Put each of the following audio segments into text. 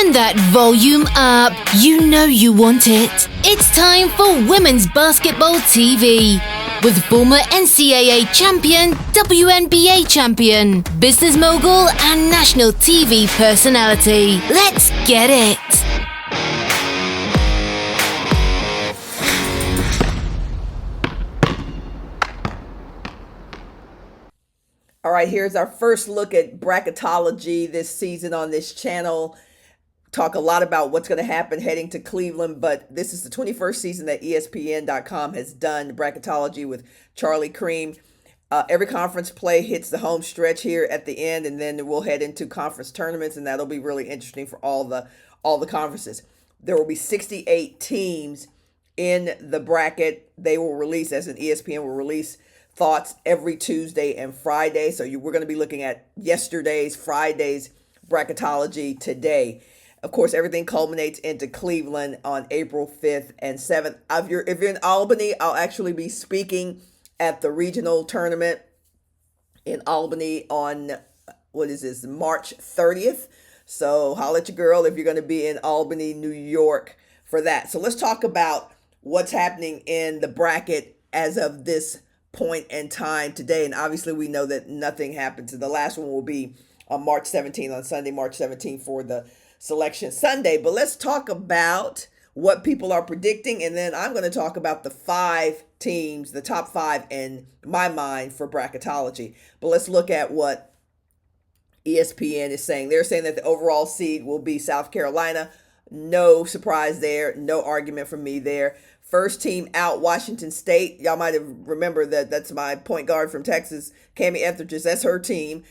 Turn that volume up. You know you want it. It's time for Women's Basketball TV with former NCAA champion, WNBA champion, business mogul, and national TV personality. Let's get it. All right, here's our first look at bracketology this season on this channel. Talk a lot about what's going to happen heading to Cleveland, but this is the 21st season that ESPN.com has done bracketology with Charlie Cream. Every conference play hits the home stretch here at the end, and then we'll head into conference tournaments, and that'll be really interesting for all the conferences. There will be 68 teams in the bracket. They will release, as an ESPN will release thoughts every Tuesday and Friday. So we're going to be looking at Friday's bracketology today. Of course, everything culminates into Cleveland on April 5th and 7th. If you're in Albany, I'll actually be speaking at the regional tournament in Albany on, March 30th. So holla at your girl if you're going to be in Albany, New York for that. So let's talk about what's happening in the bracket as of this point in time today. And obviously we know that nothing happens. The last one will be on March 17th, on Sunday, March 17th for the Selection Sunday. But let's talk about what people are predicting. And then I'm going to talk about the 5 teams, the top 5 in my mind for bracketology. But let's look at what ESPN is saying. They're saying that the overall seed will be South Carolina. No surprise there. No argument from me there. First team out, Washington State. Y'all might have remembered that's my point guard from Texas, Cammie Etheridge. That's her team.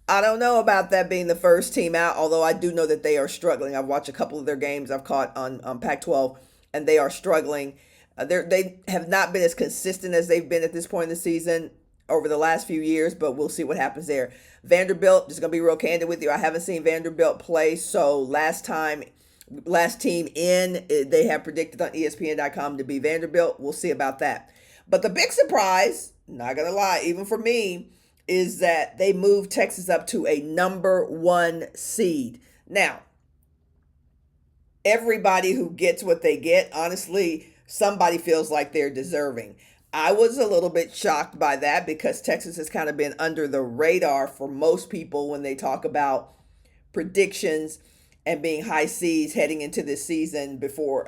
I don't know about that being the first team out, although I do know that they are struggling. I've watched a couple of their games I've caught on Pac-12, and they are struggling. They have not been as consistent as they've been at this point in the season over the last few years, but we'll see what happens there. Vanderbilt, just going to be real candid with you, I haven't seen Vanderbilt play, so last team in, they have predicted on ESPN.com to be Vanderbilt. We'll see about that. But the big surprise, not going to lie, even for me, is that they moved Texas up to a number 1 seed. Now, everybody who gets what they get, honestly, somebody feels like they're deserving. I was a little bit shocked by that because Texas has kind of been under the radar for most people when they talk about predictions and being high seeds heading into this season before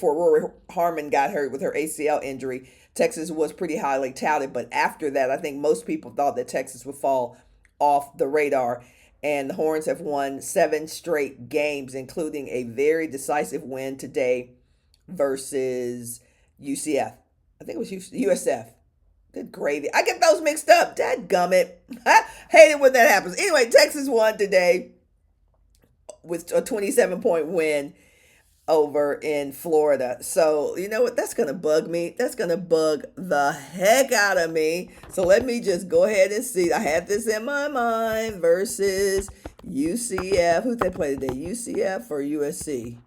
Rory Harmon got hurt with her ACL injury. Texas was pretty highly touted, but after that, I think most people thought that Texas would fall off the radar. And the Horns have won 7 straight games, including a very decisive win today versus UCF. I think it was USF. Good gravy. I get those mixed up. Dadgummit. I hate it when that happens. Anyway, Texas won today with a 27-point win over in Florida. So, you know what? That's going to bug me. That's going to bug the heck out of me. So let me just go ahead and see. I had this in my mind versus UCF. Who they play today? UCF or USC?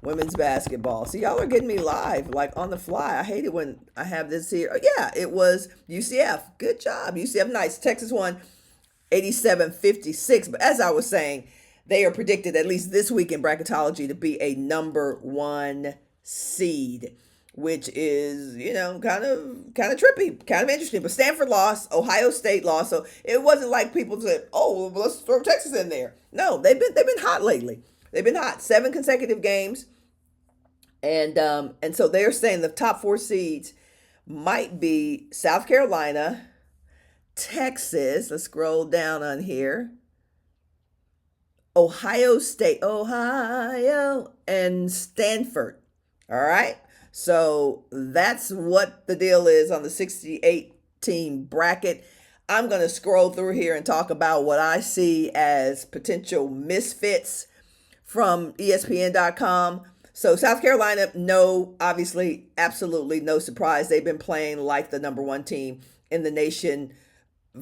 Women's basketball. See, y'all are getting me live, like on the fly. I hate it when I have this here. Oh, yeah, it was UCF. Good job. UCF nice. Texas won 87-56. But as I was saying, they are predicted, at least this week in bracketology, to be a number 1 seed, which is, kind of trippy, kind of interesting. But Stanford lost, Ohio State lost, so it wasn't like people said, "Oh, well, let's throw Texas in there." No, they've been hot lately. They've been hot, 7 consecutive games, and so they're saying the top 4 seeds might be South Carolina, Texas. Let's scroll down on here. Ohio State, and Stanford. All right. So that's what the deal is on the 68-team bracket. I'm going to scroll through here and talk about what I see as potential misfits from ESPN.com. So South Carolina, no, obviously, absolutely no surprise. They've been playing like the number 1 team in the nation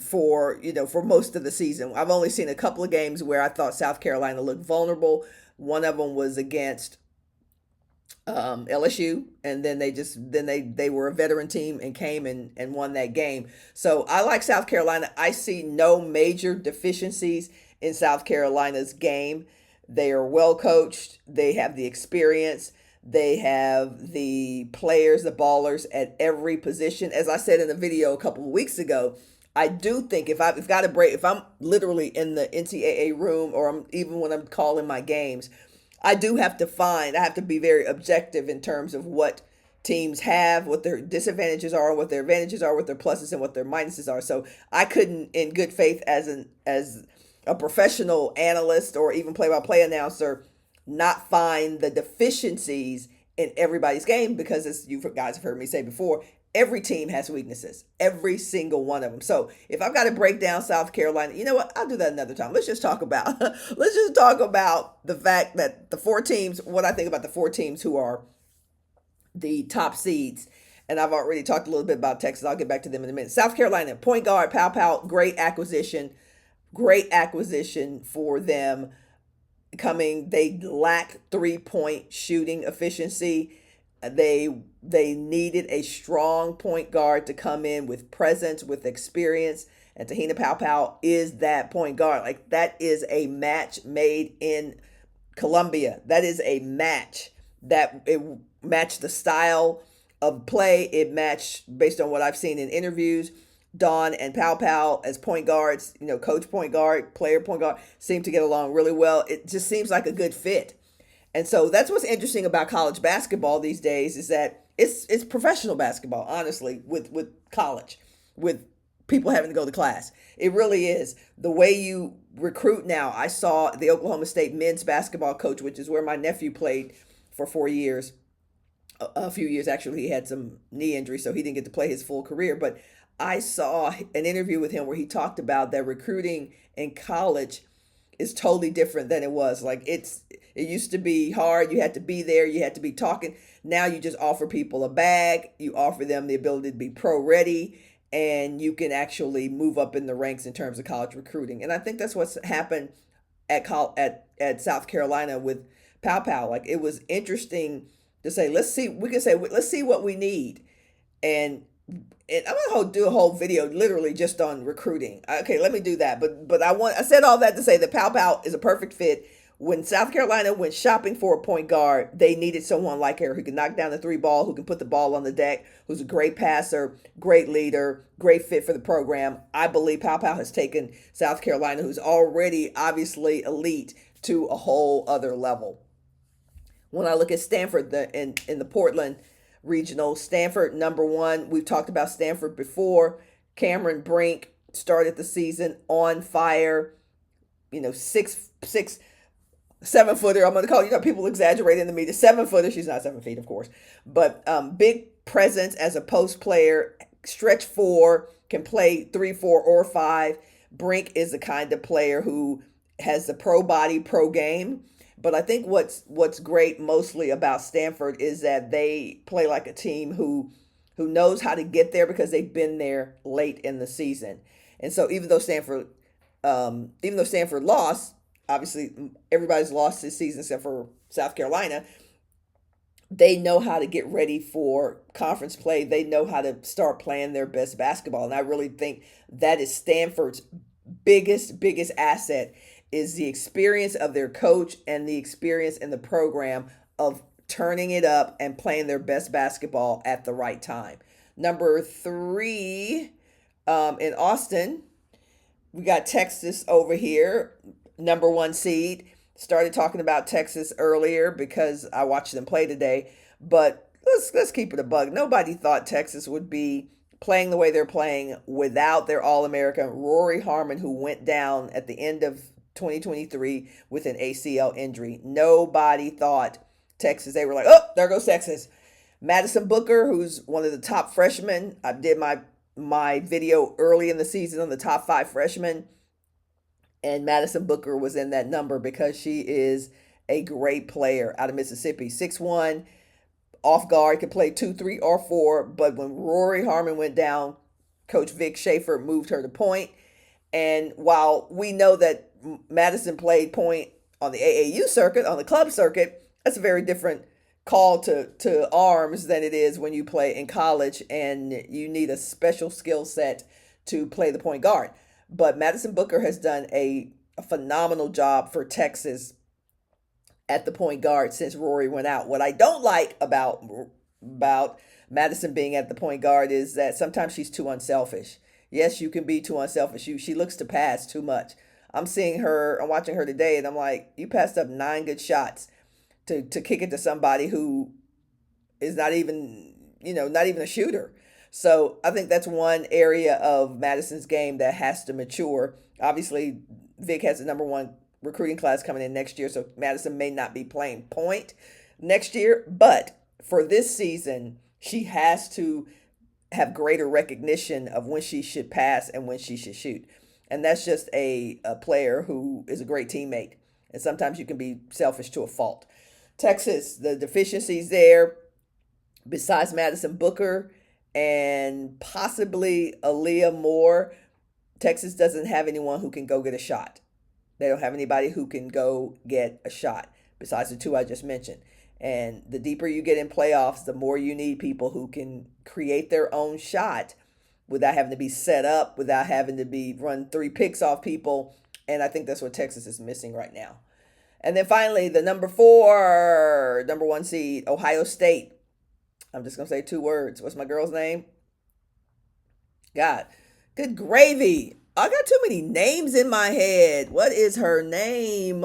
for most of the season. I've only seen a couple of games where I thought South Carolina looked vulnerable. One of them was against LSU, and then they were a veteran team and came and won that game. So I like South Carolina. I see no major deficiencies in South Carolina's game. They are well coached. They have the experience. They have the players, the ballers at every position. As I said in the video a couple of weeks ago, I do think if got a break, if I'm literally in the NCAA room, or even when I'm calling my games, I have to be very objective in terms of what teams have, what their disadvantages are, what their advantages are, what their pluses and what their minuses are. So I couldn't, in good faith, as a professional analyst or even play-by-play announcer, not find the deficiencies in everybody's game, because, as you guys have heard me say before, every team has weaknesses, every single one of them. So if I've got to break down South Carolina, you know what? I'll do that another time. Let's just talk about the fact that the four teams, what I think about the four teams who are the top seeds. And I've already talked a little bit about Texas. I'll get back to them in a minute. South Carolina, point guard, Pow Pow, great acquisition for them. They lack 3-point shooting efficiency. They needed a strong point guard to come in with presence, with experience, and Tahina Pow Pow is that point guard. Like, that is a match made in Columbia. That is a match that it matched the style of play. It matched, based on what I've seen in interviews, Dawn and Pow Pow as point guards, coach point guard, player point guard, seem to get along really well. It just seems like a good fit. And so that's what's interesting about college basketball these days, is that it's professional basketball, honestly, with college, with people having to go to class. It really is. The way you recruit now, I saw the Oklahoma State men's basketball coach, which is where my nephew played for 4 years. A few years, actually. He had some knee injury, so he didn't get to play his full career. But I saw an interview with him where he talked about that recruiting in college is totally different than it was. Like, it used to be hard. You had to be there. You had to be talking. Now you just offer people a bag. You offer them the ability to be pro ready, and you can actually move up in the ranks in terms of college recruiting. And I think that's what's happened at South Carolina with Pow Pow. Like, it was interesting to say, let's see what we need. And I'm gonna do a whole video literally just on recruiting. Okay, let me do that. But I said all that to say that Pow Pow is a perfect fit. When South Carolina went shopping for a point guard, they needed someone like her who can knock down the 3 ball, who can put the ball on the deck, who's a great passer, great leader, great fit for the program. I believe Pow Pow has taken South Carolina, who's already obviously elite, to a whole other level. When I look at Stanford, in the Portland regional, Stanford #1. We've talked about Stanford before. Cameron Brink started the season on fire. 7-footer. I'm going to call people exaggerating to me. The 7-footer. She's not 7 feet, of course, but big presence as a post player. Stretch 4, can play 3, 4, or 5. Brink is the kind of player who has the pro body, pro game. But I think what's great mostly about Stanford is that they play like a team who knows how to get there, because they've been there late in the season. And so even though Stanford lost, obviously everybody's lost this season except for South Carolina, they know how to get ready for conference play. They know how to start playing their best basketball. And I really think that is Stanford's biggest asset, is the experience of their coach and the experience in the program of turning it up and playing their best basketball at the right time. Number 3, in Austin, we got Texas over here, #1 seed. Started talking about Texas earlier because I watched them play today, but let's keep it a bug. Nobody thought Texas would be playing the way they're playing without their All-American Rory Harmon, who went down at the end of 2023 with an ACL injury. Nobody thought Texas. They were like, oh, there goes Texas. Madison Booker, who's one of the top freshmen. I did my video early in the season on the top 5 freshmen, and Madison Booker was in that number because she is a great player out of Mississippi. 6'1", off guard, could play 2, 3, or 4. But when Rory Harmon went down, Coach Vic Schaefer moved her to point. And while we know that Madison played point on the AAU circuit, on the club circuit, that's a very different call to arms than it is when you play in college, and you need a special skill set to play the point guard. But Madison Booker has done a phenomenal job for Texas at the point guard since Rory went out. What I don't like about Madison being at the point guard is that sometimes she's too unselfish. Yes, you can be too unselfish. She looks to pass too much. I'm watching her today, and I'm like, you passed up 9 good shots to kick it to somebody who is not even, not even a shooter. So I think that's one area of Madison's game that has to mature. Obviously, Vic has the number 1 recruiting class coming in next year, so Madison may not be playing point next year. But for this season, she has to have greater recognition of when she should pass and when she should shoot. And that's just a player who is a great teammate. And sometimes you can be selfish to a fault. Texas, the deficiencies there, besides Madison Booker and possibly Aaliyah Moore, Texas doesn't have anyone who can go get a shot. They don't have anybody who can go get a shot besides the 2 I just mentioned. And the deeper you get in playoffs, the more you need people who can create their own shot without having to be set up, without having to be run 3 picks off people. And I think that's what Texas is missing right now. And then finally, the number 1 seed, Ohio State. I'm just going to say 2 words. What's my girl's name? God, good gravy. I got too many names in my head. What is her name?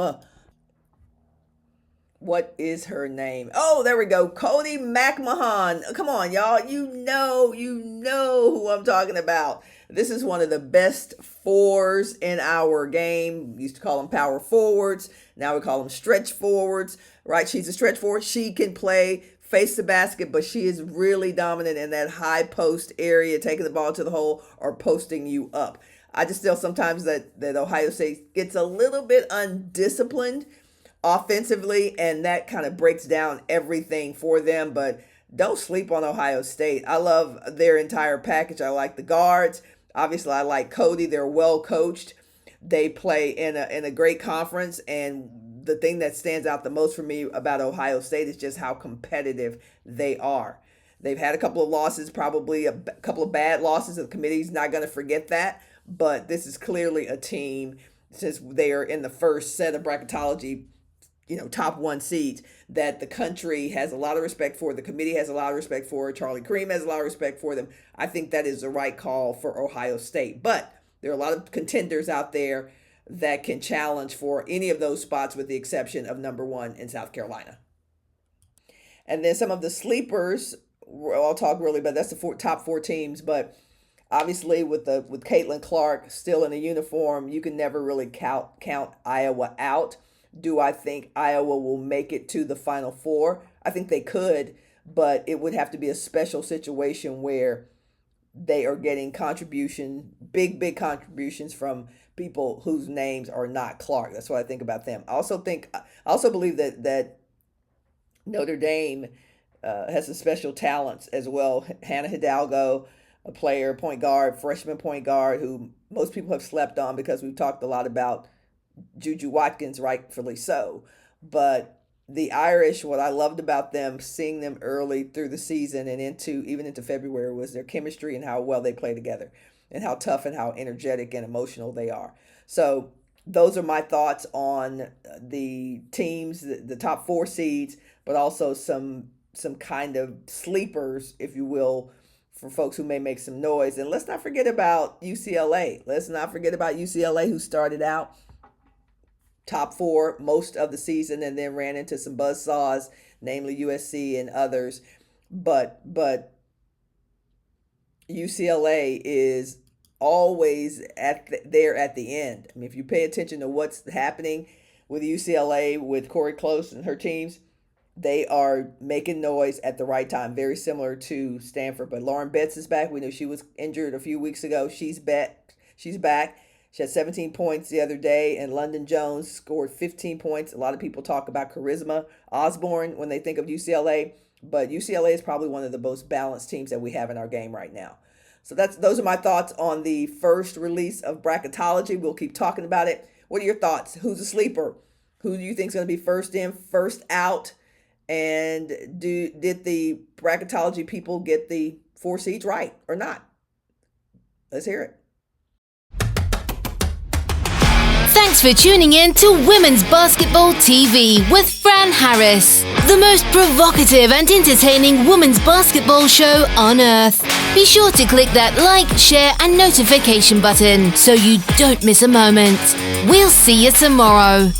What is her name? Oh, there we go. Cody McMahon. Come on, y'all. You know who I'm talking about. This is one of the best 4s in our game. We used to call them power forwards. Now we call them stretch forwards, right? She's a stretch forward. She can play face the basket, but she is really dominant in that high post area, taking the ball to the hole or posting you up. I just feel sometimes that Ohio State gets a little bit undisciplined offensively, and that kind of breaks down everything for them. But don't sleep on Ohio State. I love their entire package. I like the guards. Obviously, I like Cody. They're well coached. They play in a great conference, and the thing that stands out the most for me about Ohio State is just how competitive they are. They've had a couple of losses, probably a couple of bad losses. The committee's not going to forget that, but this is clearly a team, since they are in the first set of bracketology, top 1 seeds, that the country has a lot of respect for. The committee has a lot of respect for. Charlie Cream has a lot of respect for them. I think that is the right call for Ohio State. But there are a lot of contenders out there that can challenge for any of those spots, with the exception of number 1 in South Carolina. And then some of the sleepers, I'll talk really, but that's the top 4 teams. But obviously with Caitlin Clark still in a uniform, you can never really count Iowa out. Do I think Iowa will make it to the Final Four? I think they could, but it would have to be a special situation where they are getting big contributions from people whose names are not Clark. That's what I think about them. I also believe that Notre Dame has some special talents as well. Hannah Hidalgo, a player, freshman point guard, who most people have slept on because we've talked a lot about Juju Watkins, rightfully so. But the Irish, what I loved about them, seeing them early through the season and even into February, was their chemistry and how well they play together and how tough and how energetic and emotional they are. So those are my thoughts on the teams, the top 4 seeds, but also some kind of sleepers, if you will, for folks who may make some noise. And let's not forget about UCLA. Who started out top 4 most of the season and then ran into some buzzsaws, namely USC and others. But UCLA is always there at the end. I mean, if you pay attention to what's happening with UCLA, with Corey Close and her teams, they are making noise at the right time, very similar to Stanford. But Lauren Betts is back. We knew she was injured a few weeks ago. She's back. She had 17 points the other day, and London Jones scored 15 points. A lot of people talk about Charisma Osborne when they think of UCLA, but UCLA is probably one of the most balanced teams that we have in our game right now. So those are my thoughts on the first release of Bracketology. We'll keep talking about it. What are your thoughts? Who's a sleeper? Who do you think is going to be first in, first out? And did the Bracketology people get the 4 seeds right or not? Let's hear it. Thanks for tuning in to Women's Basketball TV with Fran and Harris, the most provocative and entertaining women's basketball show on earth. Be sure to click that like, share and notification button so you don't miss a moment. We'll see you tomorrow.